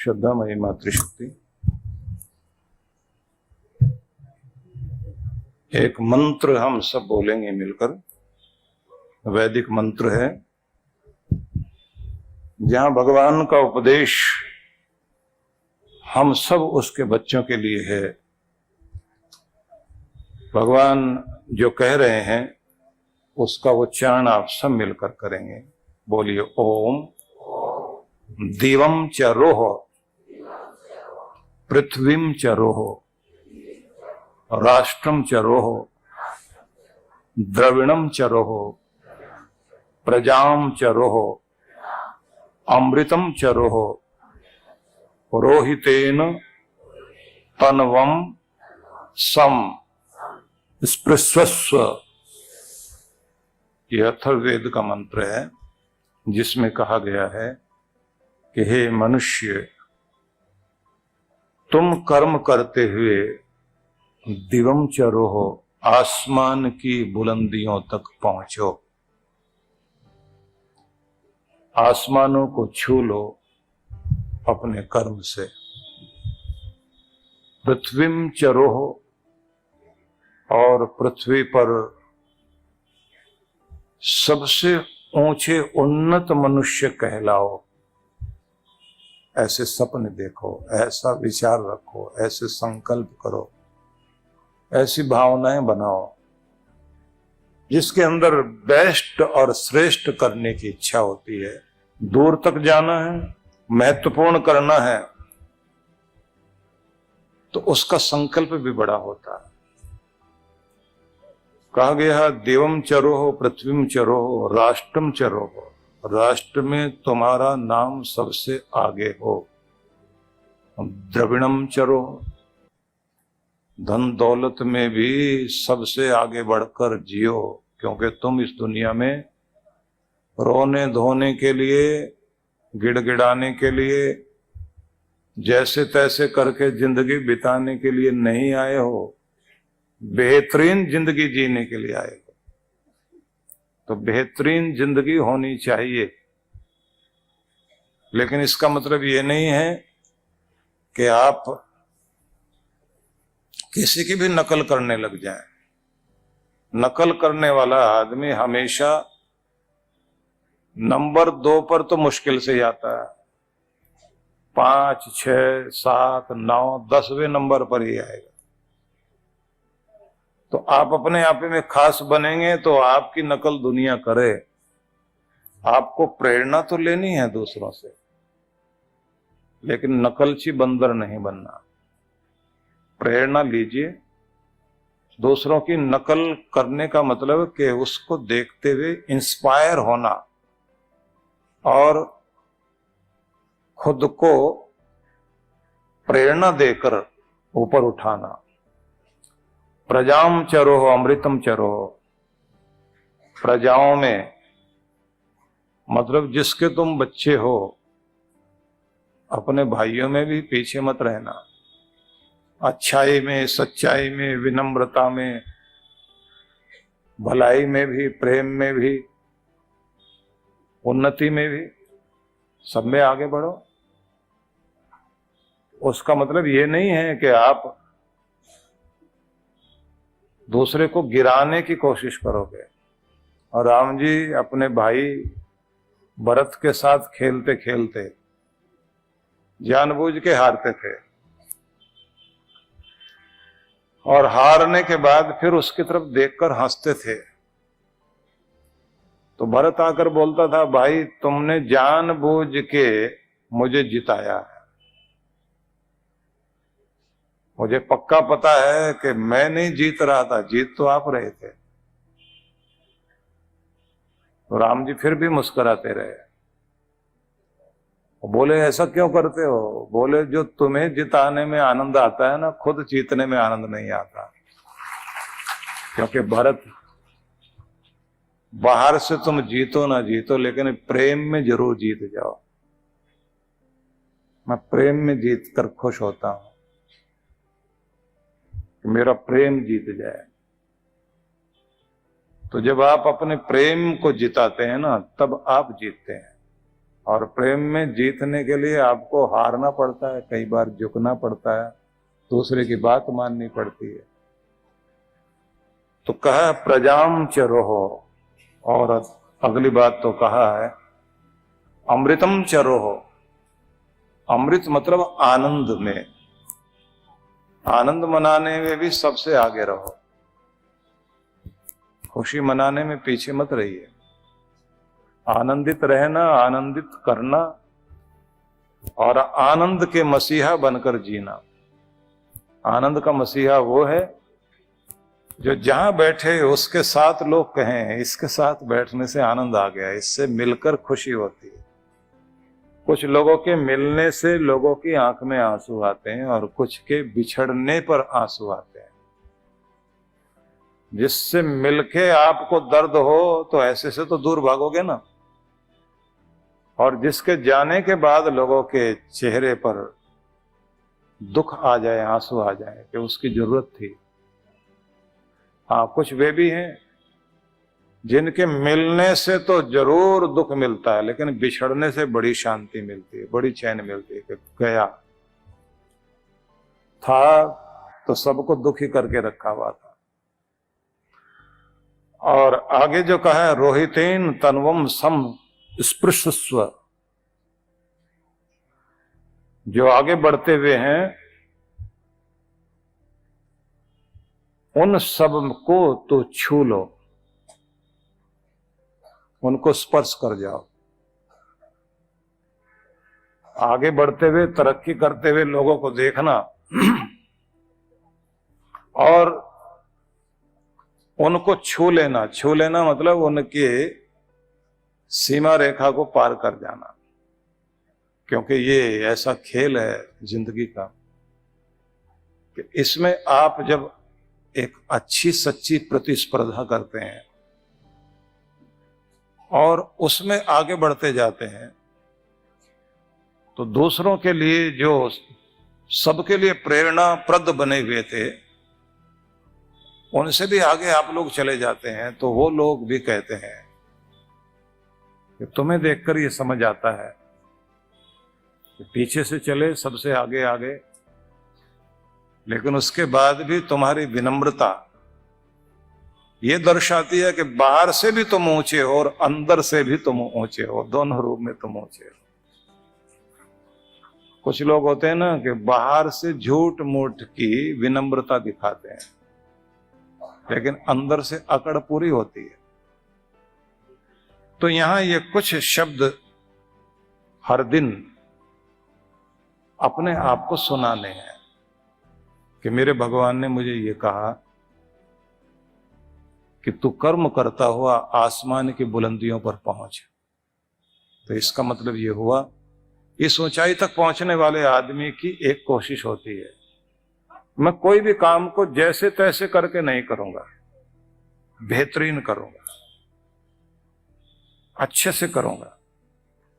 श्रद्धामयी मातृशक्ति, एक मंत्र हम सब बोलेंगे मिलकर। वैदिक मंत्र है, जहां भगवान का उपदेश हम सब उसके बच्चों के लिए है। भगवान जो कह रहे हैं उसका उच्चारण आप सब मिलकर करेंगे। बोलिए ओम दिवम च रोह पृथ्वीम च रोह राष्ट्रम च रोह द्रविणम च रोह प्रजाम च रोह अमृतम च रोह रोहितेन तन्वम सम स्पृशस्व। यह अथर्ववेद का मंत्र है, जिसमें कहा गया है कि हे मनुष्य, तुम कर्म करते हुए दिवम चरोहो, आसमान की बुलंदियों तक पहुंचो, आसमानों को छू लो अपने कर्म से। पृथ्वीम चरोहो, और पृथ्वी पर सबसे ऊंचे उन्नत मनुष्य कहलाओ। ऐसे सपने देखो, ऐसा विचार रखो, ऐसे संकल्प करो, ऐसी भावनाएं बनाओ जिसके अंदर बेस्ट और श्रेष्ठ करने की इच्छा होती है। दूर तक जाना है, महत्वपूर्ण करना है, तो उसका संकल्प भी बड़ा होता है। कहा गया देवम चरोह पृथ्वीम चरोह राष्ट्रम चरोह, राष्ट्र में तुम्हारा नाम सबसे आगे हो। द्रविणम चरोह, धन दौलत में भी सबसे आगे बढ़कर जियो, क्योंकि तुम इस दुनिया में रोने धोने के लिए, गिड़गिड़ाने के लिए, जैसे तैसे करके जिंदगी बिताने के लिए नहीं आए हो, बेहतरीन जिंदगी जीने के लिए आए हो। तो बेहतरीन जिंदगी होनी चाहिए, लेकिन इसका मतलब ये नहीं है कि आप किसी की भी नकल करने लग जाएं। नकल करने वाला आदमी हमेशा नंबर 2 पर तो मुश्किल से ही आता है, 5, 6, 7, 9, 10वें नंबर पर ही आएगा। तो आप अपने आप में खास बनेंगे तो आपकी नकल दुनिया करे। आपको प्रेरणा तो लेनी है दूसरों से, लेकिन नकलची बंदर नहीं बनना। प्रेरणा लीजिए, दूसरों की नकल करने का मतलब कि उसको देखते हुए इंस्पायर होना और खुद को प्रेरणा देकर ऊपर उठाना। प्रजाम चरोह अमृतम चरोह, प्रजाओं में मतलब जिसके तुम बच्चे हो, अपने भाइयों में भी पीछे मत रहना। अच्छाई में, सच्चाई में, विनम्रता में, भलाई में भी, प्रेम में भी, उन्नति में भी, सब में आगे बढ़ो। उसका मतलब ये नहीं है कि आप दूसरे को गिराने की कोशिश करोगे। और राम जी अपने भाई भरत के साथ खेलते खेलते जानबूझ के हारते थे, और हारने के बाद फिर उसकी तरफ देखकर हंसते थे। तो भरत आकर बोलता था, भाई तुमने जानबूझ के मुझे जिताया है, मुझे पक्का पता है कि मैं नहीं जीत रहा था, जीत तो आप रहे थे। तो राम जी फिर भी मुस्कुराते रहे। बोले ऐसा क्यों करते हो? बोले जो तुम्हें जिताने में आनंद आता है ना, खुद जीतने में आनंद नहीं आता। क्योंकि भरत, बाहर से तुम जीतो ना जीतो, लेकिन प्रेम में जरूर जीत जाओ। मैं प्रेम में जीत कर खुश होता हूं, मेरा प्रेम जीत जाए। तो जब आप अपने प्रेम को जिताते हैं ना, तब आप जीतते हैं। और प्रेम में जीतने के लिए आपको हारना पड़ता है, कई बार झुकना पड़ता है, दूसरे की बात माननी पड़ती है। तो कहा प्रजाम च रोहो, और अगली बात तो कहा है अमृतम च रोहो। अमृत मतलब आनंद में, आनंद मनाने में भी सबसे आगे रहो, खुशी मनाने में पीछे मत रहिए। आनंदित रहना, आनंदित करना और आनंद के मसीहा बनकर जीना। आनंद का मसीहा वो है जो जहां बैठे उसके साथ लोग कहें इसके साथ बैठने से आनंद आ गया, इससे मिलकर खुशी होती है। कुछ लोगों के मिलने से लोगों की आंख में आंसू आते हैं और कुछ के बिछड़ने पर आंसू आते हैं। जिससे मिलके आपको दर्द हो तो ऐसे से तो दूर भागोगे ना, और जिसके जाने के बाद लोगों के चेहरे पर दुख आ जाए, आंसू आ जाए कि उसकी जरूरत थी। हाँ, कुछ वे भी हैं जिनके मिलने से तो जरूर दुख मिलता है, लेकिन बिछड़ने से बड़ी शांति मिलती है, बड़ी चैन मिलती है कि गया था तो सबको दुखी करके रखा हुआ था। और आगे जो कहा है रोहितेन तन्वम सम स्पृशस्व, जो आगे बढ़ते हुए हैं उन सब को तो छू लो, उनको स्पर्श कर जाओ। आगे बढ़ते हुए, तरक्की करते हुए लोगों को देखना और उनको छू लेना। छू लेना मतलब उनके सीमा रेखा को पार कर जाना, क्योंकि ये ऐसा खेल है जिंदगी का कि इसमें आप जब एक अच्छी सच्ची प्रतिस्पर्धा करते हैं और उसमें आगे बढ़ते जाते हैं तो दूसरों के लिए, जो सबके लिए प्रेरणाप्रद बने हुए थे, उनसे भी आगे आप लोग चले जाते हैं। तो वो लोग भी कहते हैं कि तुम्हें देखकर ये समझ आता है कि पीछे से चले सबसे आगे आगे, लेकिन उसके बाद भी तुम्हारी विनम्रता ये दर्शाती है कि बाहर से भी तुम ऊंचे हो और अंदर से भी तुम ऊंचे हो, दोनों रूप में तुम ऊंचे हो। कुछ लोग होते हैं ना कि बाहर से झूठ मूठ की विनम्रता दिखाते हैं, लेकिन अंदर से अकड़ पूरी होती है। तो यहां ये कुछ शब्द हर दिन अपने आप को सुनाने हैं कि मेरे भगवान ने मुझे ये कहा कि तू कर्म करता हुआ आसमान की बुलंदियों पर पहुंच। तो इसका मतलब ये हुआ, इस ऊंचाई तक पहुंचने वाले आदमी की एक कोशिश होती है, मैं कोई भी काम को जैसे तैसे करके नहीं करूंगा, बेहतरीन करूंगा, अच्छे से करूंगा।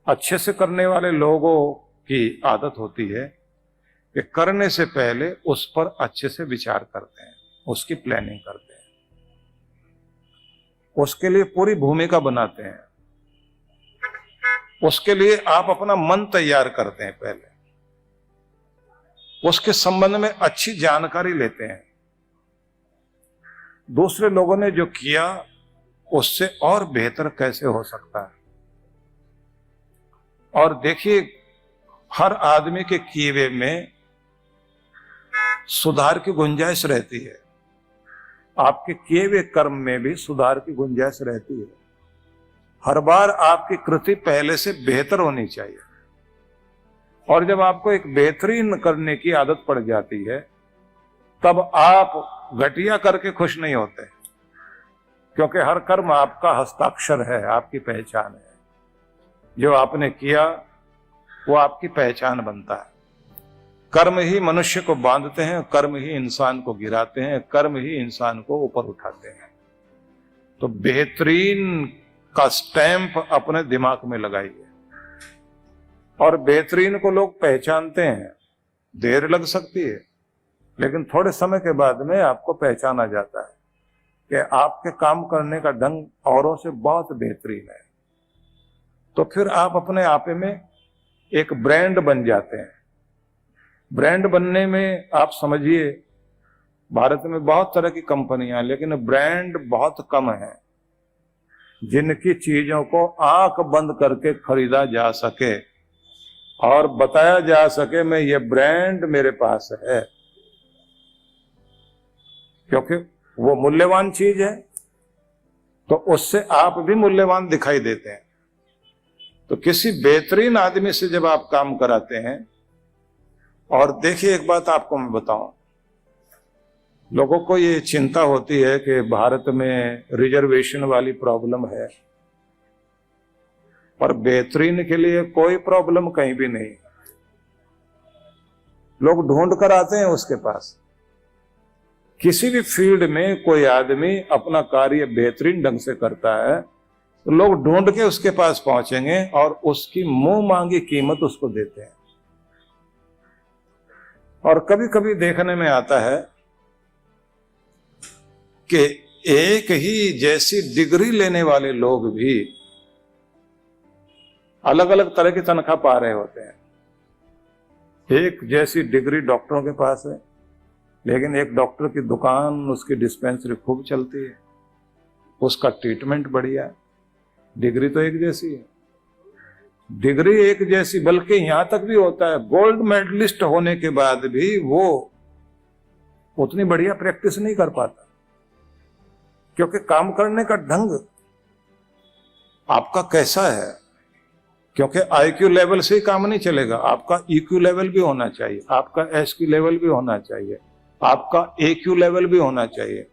अच्छे से करने वाले लोगों की आदत होती है कि करने से पहले उस पर अच्छे से विचार करते हैं, उसकी प्लानिंग करते हैं, उसके लिए पूरी भूमिका बनाते हैं, उसके लिए आप अपना मन तैयार करते हैं, पहले उसके संबंध में अच्छी जानकारी लेते हैं, दूसरे लोगों ने जो किया उससे और बेहतर कैसे हो सकता है। और देखिए, हर आदमी के किए हुए में सुधार की गुंजाइश रहती है, आपके किए हुए कर्म में भी सुधार की गुंजाइश रहती है। हर बार आपकी कृति पहले से बेहतर होनी चाहिए, और जब आपको एक बेहतरीन करने की आदत पड़ जाती है तब आप घटिया करके खुश नहीं होते, क्योंकि हर कर्म आपका हस्ताक्षर है, आपकी पहचान है। जो आपने किया वो आपकी पहचान बनता है। कर्म ही मनुष्य को बांधते हैं, कर्म ही इंसान को गिराते हैं, कर्म ही इंसान को ऊपर उठाते हैं। तो बेहतरीन का स्टैंप अपने दिमाग में लगाइए, और बेहतरीन को लोग पहचानते हैं। देर लग सकती है, लेकिन थोड़े समय के बाद में आपको पहचाना जाता है कि आपके काम करने का ढंग औरों से बहुत बेहतरीन है। तो फिर आप अपने आप में एक ब्रांड बन जाते हैं। ब्रांड बनने में आप समझिए, भारत में बहुत तरह की कंपनियां, लेकिन ब्रांड बहुत कम है जिनकी चीजों को आंख बंद करके खरीदा जा सके और बताया जा सके मैं ये ब्रांड मेरे पास है, क्योंकि वो मूल्यवान चीज है, तो उससे आप भी मूल्यवान दिखाई देते हैं। तो किसी बेहतरीन आदमी से जब आप काम कराते हैं, और देखिए एक बात आपको मैं बताऊं, लोगों को ये चिंता होती है कि भारत में रिजर्वेशन वाली प्रॉब्लम है, पर बेहतरीन के लिए कोई प्रॉब्लम कहीं भी नहीं। लोग ढूंढ कर आते हैं उसके पास। किसी भी फील्ड में कोई आदमी अपना कार्य बेहतरीन ढंग से करता है तो लोग ढूंढ के उसके पास पहुंचेंगे और उसकी मुंह मांगी कीमत उसको देते हैं। और कभी कभी देखने में आता है कि एक ही जैसी डिग्री लेने वाले लोग भी अलग अलग तरह की तनख्वाह पा रहे होते हैं। एक जैसी डिग्री डॉक्टरों के पास है, लेकिन एक डॉक्टर की दुकान, उसकी डिस्पेंसरी खूब चलती है, उसका ट्रीटमेंट बढ़िया है। डिग्री तो एक जैसी है, डिग्री एक जैसी, बल्कि यहां तक भी होता है गोल्ड मेडलिस्ट होने के बाद भी वो उतनी बढ़िया प्रैक्टिस नहीं कर पाता, क्योंकि काम करने का ढंग आपका कैसा है। क्योंकि आईक्यू लेवल से ही काम नहीं चलेगा, आपका ईक्यू लेवल भी होना चाहिए, आपका एसक्यू लेवल भी होना चाहिए, आपका एक्यू लेवल भी होना चाहिए।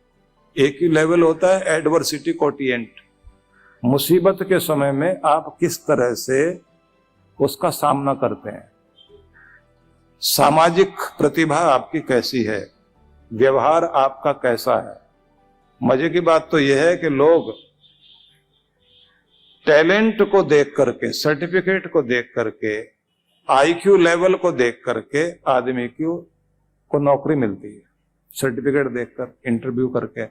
एक्यू लेवल होता है एडवर्सिटी कोटिएंट, मुसीबत के समय में आप किस तरह से उसका सामना करते हैं। सामाजिक प्रतिभा आपकी कैसी है, व्यवहार आपका कैसा है। मजे की बात तो यह है कि लोग टैलेंट को देख करके, सर्टिफिकेट को देख करके, आईक्यू लेवल को देख करके आदमी को नौकरी मिलती है, सर्टिफिकेट देखकर, इंटरव्यू करके,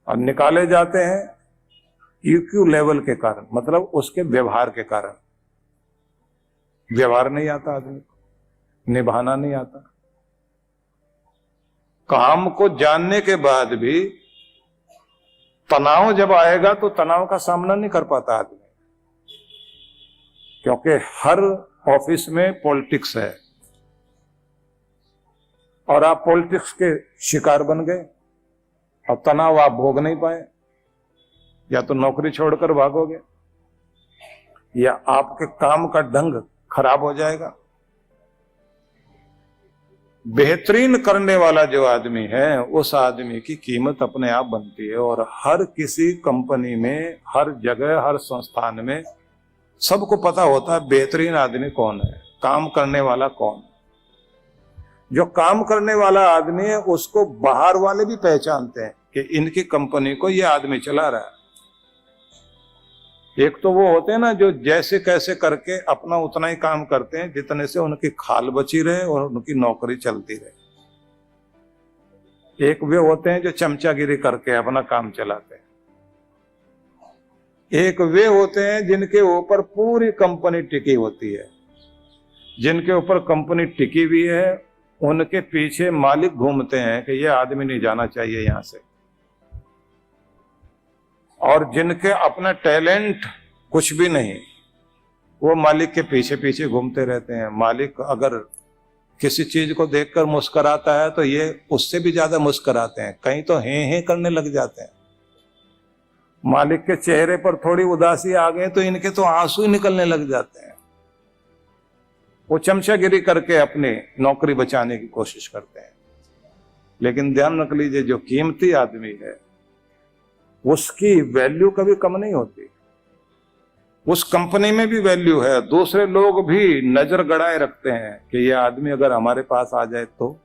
और निकाले जाते हैं ईक्यू लेवल के कारण, मतलब उसके व्यवहार के कारण। व्यवहार नहीं आता आदमी को, निभाना नहीं आता। काम को जानने के बाद भी तनाव जब आएगा तो तनाव का सामना नहीं कर पाता आदमी, क्योंकि हर ऑफिस में पॉलिटिक्स है और आप पॉलिटिक्स के शिकार बन गए और तनाव आप भोग नहीं पाए। या तो नौकरी छोड़कर भागोगे, या आपके काम का ढंग खराब हो जाएगा। बेहतरीन करने वाला जो आदमी है, उस आदमी की कीमत अपने आप बनती है। और हर किसी कंपनी में, हर जगह, हर संस्थान में सबको पता होता है बेहतरीन आदमी कौन है, काम करने वाला कौन है। जो काम करने वाला आदमी है उसको बाहर वाले भी पहचानते हैं कि इनकी कंपनी को ये आदमी चला रहा है। एक तो वो होते हैं ना जो जैसे कैसे करके अपना उतना ही काम करते हैं जितने से उनकी खाल बची रहे और उनकी नौकरी चलती रहे। एक वे होते हैं जो चमचागिरी करके अपना काम चलाते हैं। एक वे होते हैं जिनके ऊपर पूरी कंपनी टिकी होती है। जिनके ऊपर कंपनी टिकी हुई है उनके पीछे मालिक घूमते हैं कि यह आदमी नहीं जाना चाहिए यहां से। और जिनके अपना टैलेंट कुछ भी नहीं, वो मालिक के पीछे पीछे घूमते रहते हैं। मालिक अगर किसी चीज को देखकर मुस्कुराता है तो ये उससे भी ज्यादा मुस्कुराते हैं, कहीं तो हे करने लग जाते हैं। मालिक के चेहरे पर थोड़ी उदासी आ गई तो इनके तो आंसू ही निकलने लग जाते हैं। वो चमचागिरी करके अपनी नौकरी बचाने की कोशिश करते हैं। लेकिन ध्यान रख लीजिए, जो कीमती आदमी है उसकी वैल्यू कभी कम नहीं होती। उस कंपनी में भी वैल्यू है, दूसरे लोग भी नजर गड़ाए रखते हैं कि यह आदमी अगर हमारे पास आ जाए तो,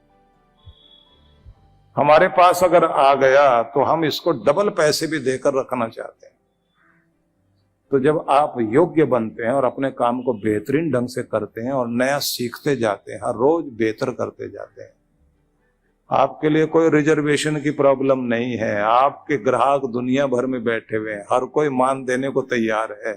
हमारे पास अगर आ गया तो हम इसको डबल पैसे भी देकर रखना चाहते हैं। तो जब आप योग्य बनते हैं और अपने काम को बेहतरीन ढंग से करते हैं और नया सीखते जाते हैं, हर रोज बेहतर करते जाते हैं, आपके लिए कोई रिजर्वेशन की प्रॉब्लम नहीं है। आपके ग्राहक दुनिया भर में बैठे हुए हैं, हर कोई मान देने को तैयार है।